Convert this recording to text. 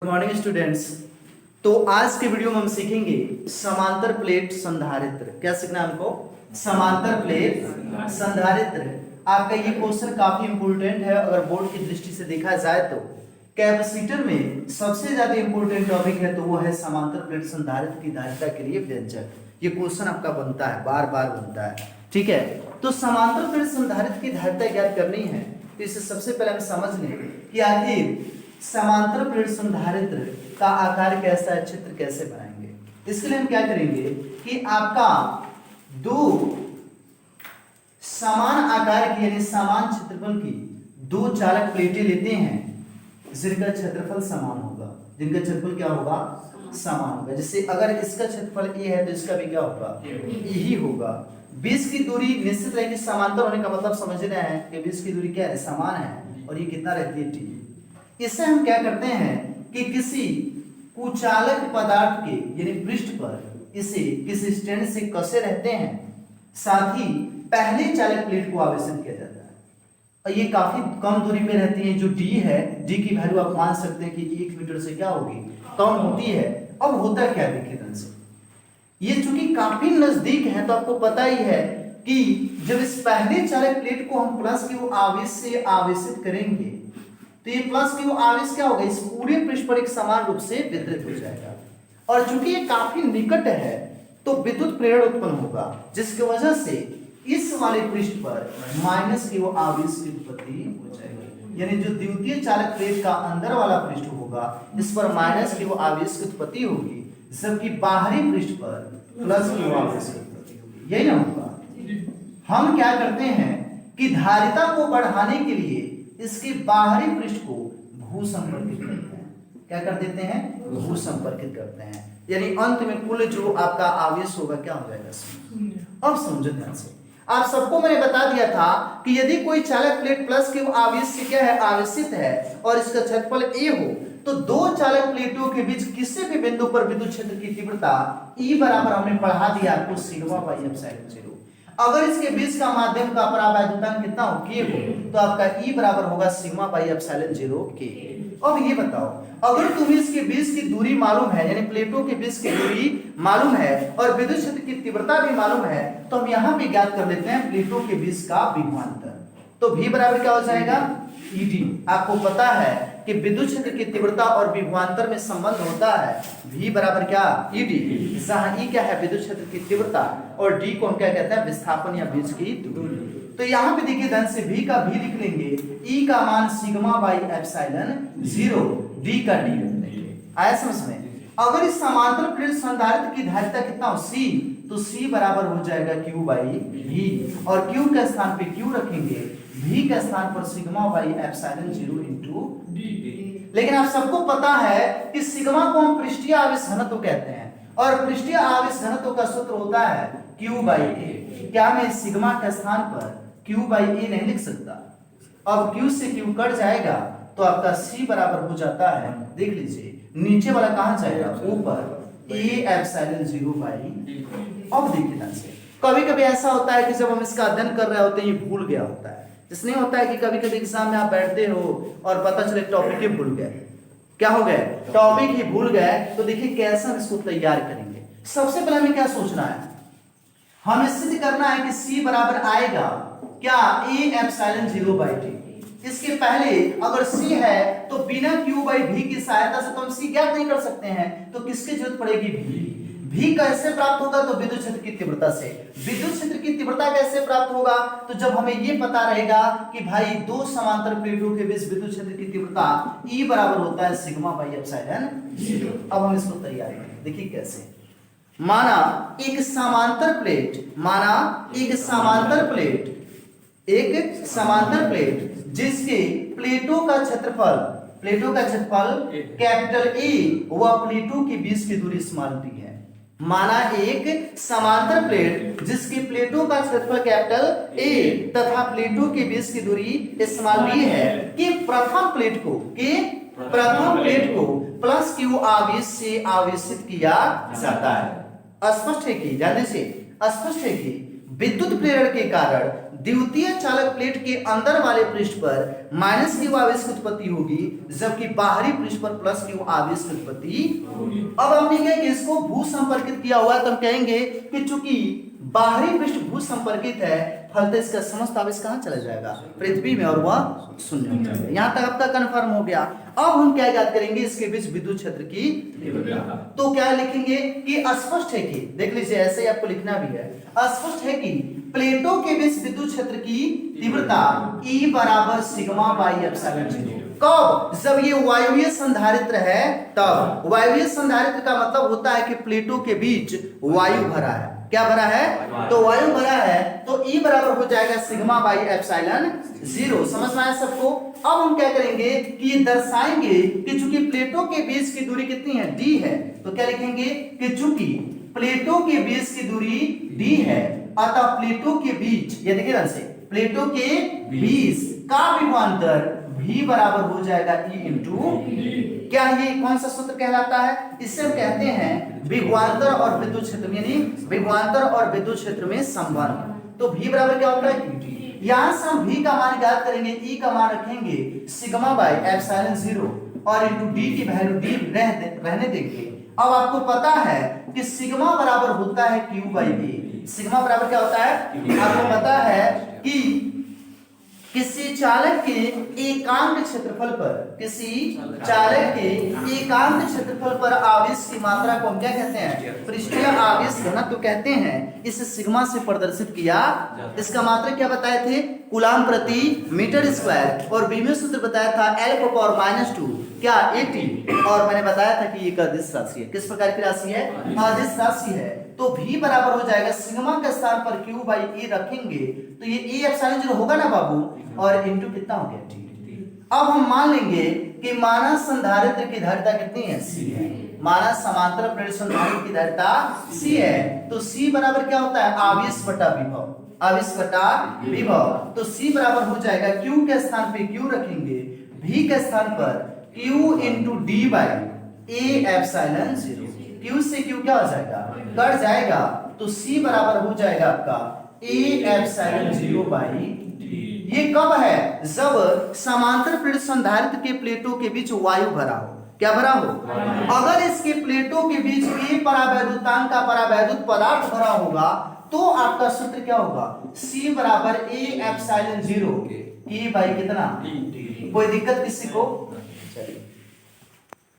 Good morning students. तो आज के वीडियो में हम सीखेंगे समांतर प्लेट संधारित्र। क्या सीखना है हमको? समांतर प्लेट संधारित्र। आपका ये क्वेश्चन काफी इंपॉर्टेंट है। अगर बोर्ड की दृष्टि से देखा जाए तो कैपेसिटर में सबसे ज्यादा इंपॉर्टेंट टॉपिक है तो वो है समांतर प्लेट संधारित्र की धारिता के लिए व्यंजक। ये क्वेश्चन आपका बनता है, बार बार बनता है। ठीक है, तो समांतर प्लेट संधारित्र की धारिता ज्ञात करनी है तो इसे सबसे पहले हम समझ लें कि आखिर समांतर प्लेट संधारित्र का आकार कैसा है, चित्र कैसे बनाएंगे। इसके लिए हम क्या करेंगे कि आपका दो समान आकार की यानी समान क्षेत्रफल की दो चालक प्लेटें लेते हैं जिनका क्षेत्रफल समान होगा। जिनका क्षेत्रफल क्या होगा? समान होगा। जैसे अगर इसका क्षेत्रफल a है तो इसका भी क्या होगा? a ही होगा। बीच की दूरी निश्चित रहेगी। समांतर होने का मतलब समझ रहे हैं कि बीच की दूरी क्या है? समान है। और ये कितना रहती है? t। इससे हम क्या करते हैं कि किसी कुचालक पदार्थ के यानी पृष्ठ पर इसे किसी स्टैंड से कसे रहते हैं, साथ ही पहले चालक प्लेट को आवेशित किया जाता है और ये काफी कम दूरी पे रहती है। जो d है, d की वैल्यू आप मान सकते हैं कि 1 मीटर से क्या होगी? कम होती है। अब होता क्या है देखिए ध्यान से, ये चूंकि काफी नजदीक है तो आपको पता ही है कि जब इस पहले चालक प्लेट को हम प्लस के आवेश से आवेशित करेंगे तो ये प्लस की वो आवेश क्या होगा? इस पूरे पृष्ठ पर एक समान रूप से वितरित हो जाएगा। और चूंकि ये काफी निकट है तो विद्युत प्रेरण उत्पन्न होगा, जिसकी वजह से इस वाले पृष्ठ पर माइनस की वो आवेश की उत्पत्ति हो जाएगी। यानी जो द्वितीय चालक प्लेट का अंदर वाला पृष्ठ होगा इस पर माइनस की वो आवेश की उत्पत्ति होगी, जबकि बाहरी पृष्ठ पर प्लस की वो आवेश की उत्पत्ति होगी। यही ना होगा। हम क्या करते हैं कि धारिता को बढ़ाने के लिए इसके बाहरी पृष्ठ को भू संपर्कित करते हैं। क्या कर देते हैं? भू संपर्कित करते हैं। यानी अंत में कुल जो आपका आवेश होगा क्या हो जाएगा? अब समझो ध्यान से। आप सबको मैंने बता दिया था कि यदि कोई चालक प्लेट प्लस के आवेश से क्या है? आवेशित है और इसका क्षेत्रफल a हो तो दो चालक प्लेटों के बीच किसी भी बिंदु पर विद्युत क्षेत्र की तीव्रता E बराबर हमने पढ़ा दिया आपको सिग्मा बाई एप्सिलॉन 0। अगर इसके बीच का माध्यम का परावैद्युतांक कितना हो? k हो तो आपका E बराबर होगा सिग्मा बाई एप्सिलॉन 0 k। अब ये बताओ, अगर तुम्हें इसके बीच की दूरी मालूम है यानी प्लेटों के बीच की दूरी मालूम है और विद्युत क्षेत्र की तीव्रता भी मालूम है तो हम यहाँ पे ज्ञात कर लेते हैं प्लेटों के बीच का विभवांतर। तो V बराबर क्या हो जाएगा? ED। आपको पता है कि विद्युत क्षेत्र की तीव्रता और विभवांतर में संबंध होता है V बराबर क्या? ED। जहां E क्या है? विद्युत क्षेत्र की तीव्रता और D को हम क्या कहते हैं? विस्थापन या बीच की दूरी। तो यहाँ पे देखिए ध्यान से V का V लिख लेंगे, E का मान सिग्मा बाई एप्सिलॉन 0, D का D लिख लेंगे। आया समझ में? अगर इस समांतर प्लेट संधारित्र की धारिता कितना हो? C, तो C बराबर हो जाएगा Q बाई V और Q के स्थान पे Q रखेंगे, V के स्थान पर sigma by epsilon 0 into D। लेकिन आप सबको पता है कि सिग्मा को हम पृष्ठीय आवेश घनत्व कहते हैं और पृष्ठीय आवेश घनत्व का सूत्र होता है Q बाई A। क्या मैं सिग्मा के स्थान पर Q बाई A नहीं लिख सकता? अब Q से Q कट जाएगा तो आपका C बराबर हो जाता है, देख लीजिए नीचे वाला कहां जाएगा? ऊपर, A एप्सिलॉन 0 बाई। अब देखिए ध्यान से, कभी कभी ऐसा होता है कि जब हम इसका अध्ययन कर रहे होते हैं ये भूल गया होता है। इसलिए होता है कि कभी कभी एग्जाम में आप बैठते हो और पता चले टॉपिक ही भूल गए। क्या हो गए? टॉपिक ही भूल गए। तो देखिए कैसे हम इसको तैयार करेंगे। सबसे पहले हमें क्या सोचना है? हमें सिद्ध करना है कि C बराबर आएगा क्या? A epsilon 0 by T। इसके पहले अगर C है तो बिना Q बाई V की सहायता से तो हम C ज्ञात नहीं कर सकते हैं, तो किसकी जरूरत पड़ेगी? V कैसे प्राप्त होगा? तो विद्युत क्षेत्र की तीव्रता से। विद्युत क्षेत्र की तीव्रता कैसे प्राप्त होगा? तो जब हमें ये पता रहेगा कि भाई दो समांतर प्लेटों के बीच विद्युत क्षेत्र की तीव्रता E बराबर होता है सिग्मा बाई एप्सिलॉन 0। अब हम इसको तैयार करें। देखिए कैसे। माना एक समांतर प्लेट जिसके प्लेटों का क्षेत्रफल कैपिटल A व प्लेटों के बीच की दूरी स्मॉल t है। माना एक समांतर प्लेट जिसकी प्लेटों का क्षेत्रफल कैपिटल A तथा प्लेटों के बीच की दूरी स्मॉल t है कि प्रथम प्लेट को प्लस Q आवेश से आवेशित किया जाता है। स्पष्ट है कि ध्यान से स्पष्ट है कि विद्युत प्रेरण के कारण द्वितीय चालक प्लेट के अंदर वाले पृष्ठ पर माइनस क्यू आवेश की उत्पत्ति होगी, जबकि बाहरी पृष्ठ पर प्लस क्यू आवेश की उत्पत्ति होगी। अब हमने क्या कि इसको भू संपर्कित किया हुआ है, तो हम कहेंगे कि चूंकि बाहरी पृष्ठ भू संपर्कित है, फलतः इसका समस्त आवेश कहां चला जाएगा, पृथ्वी में, और वह शून्य हो जाएगा। यहां तक आपका कन्फर्म हो गया। अब हम क्या याद करेंगे, इसके बीच विद्युत क्षेत्र की तीव्रता। तो क्या लिखेंगे कि स्पष्ट है कि, देख लीजिए ऐसे ही आपको लिखना भी है, स्पष्ट है कि प्लेटों के बीच विद्युत क्षेत्र की तीव्रता E बराबर सिग्मा बाई एप्सिलॉन 0। कब? जब ये वायवीय संधारित्र है तब। वायवीय संधारित्र का मतलब होता है कि प्लेटों के बीच वायु भरा है। क्या भरा है? तो वायु भरा है, तो E बराबर हो जाएगा सिग्मा बाई एप्सिलॉन 0। समझ में आया सबको? अब हम क्या करेंगे कि ये दर्शाएंगे कि चूंकि प्लेटों के बीच की दूरी कितनी है, d है, तो क्या लिखेंगे कि चूंकि प्लेटों के बीच की दूरी d है, अतः प्लेटों के बीच, ये देखिए ध्यान से, प्लेटों के बीच का विभवांतर v बराबर हो जाएगा E इंटू d। क्या ये कौन सा सूत्र कहलाता है? इससे हम कहते हैं विभवांतर और विद्युत क्षेत्र, यानी विभवांतर और विद्युत क्षेत्र में संबंध। तो v बराबर क्या होता है, d। यहां से हम v का मान ज्ञात करेंगे, E का मान रखेंगे सिग्मा बाई एप्सिलॉन 0 और इंटू d की वैल्यू d रहने देंगे। अब आपको पता है कि सिग्मा बराबर होता है q बाई a। सिग्मा बराबर क्या होता है? आपको पता है कि किसी चालक के एकांक क्षेत्रफल पर, किसी चालक के एकांक क्षेत्रफल पर आवेश की मात्रा को हम क्या कहते हैं, पृष्ठीय आवेश घनत्व कहते हैं। इसे सिग्मा से प्रदर्शित किया। इसका मात्रा क्या बताए थे? कूलाम प्रति मीटर स्क्वायर। और बीमे सूत्र बताया था L⁻⁻2 क्या 80। और मैंने बताया था कि ये एक अदिश राशि है। किस प्रकार की राशि है? अदिश राशि है। तो v बराबर हो जाएगा सिग्मा के स्थान पर q बाई a रखेंगे, तो ये E एप्सिलॉन 0 होगा ना बाबू, और इंटू कितना हो गया, t। अब हम मान लेंगे कि माना संधारित्र की धारिता कितनी है, c है। माना समांतर प्लेट संधारित्र की धारिता c है, तो c बराबर क्या होता है, आवेश बटा विभव, आवेश बटा विभव। तो c बराबर हो जाएगा q के स्थान पे q रखेंगे, v के स्थान पर q into D by a epsilon 0। q से q क्या हो जाएगा, कट जाएगा, तो c बराबर हो जाएगा आपका a एप्सिलॉन 0 बाई d। ये कब है? जब समांतर प्लेट संधारित्र के प्लेटों के बीच वायु भरा हो। क्या भरा हो? अगर इसके प्लेटों के बीच a परावैद्युतांक का परावैद्युत पदार्थ भरा होगा, तो आपका सूत्र क्या होगा, c बराबर a एप्सिलॉन 0 e बाई कितना d। कोई दिक्कत किसी को? चलिए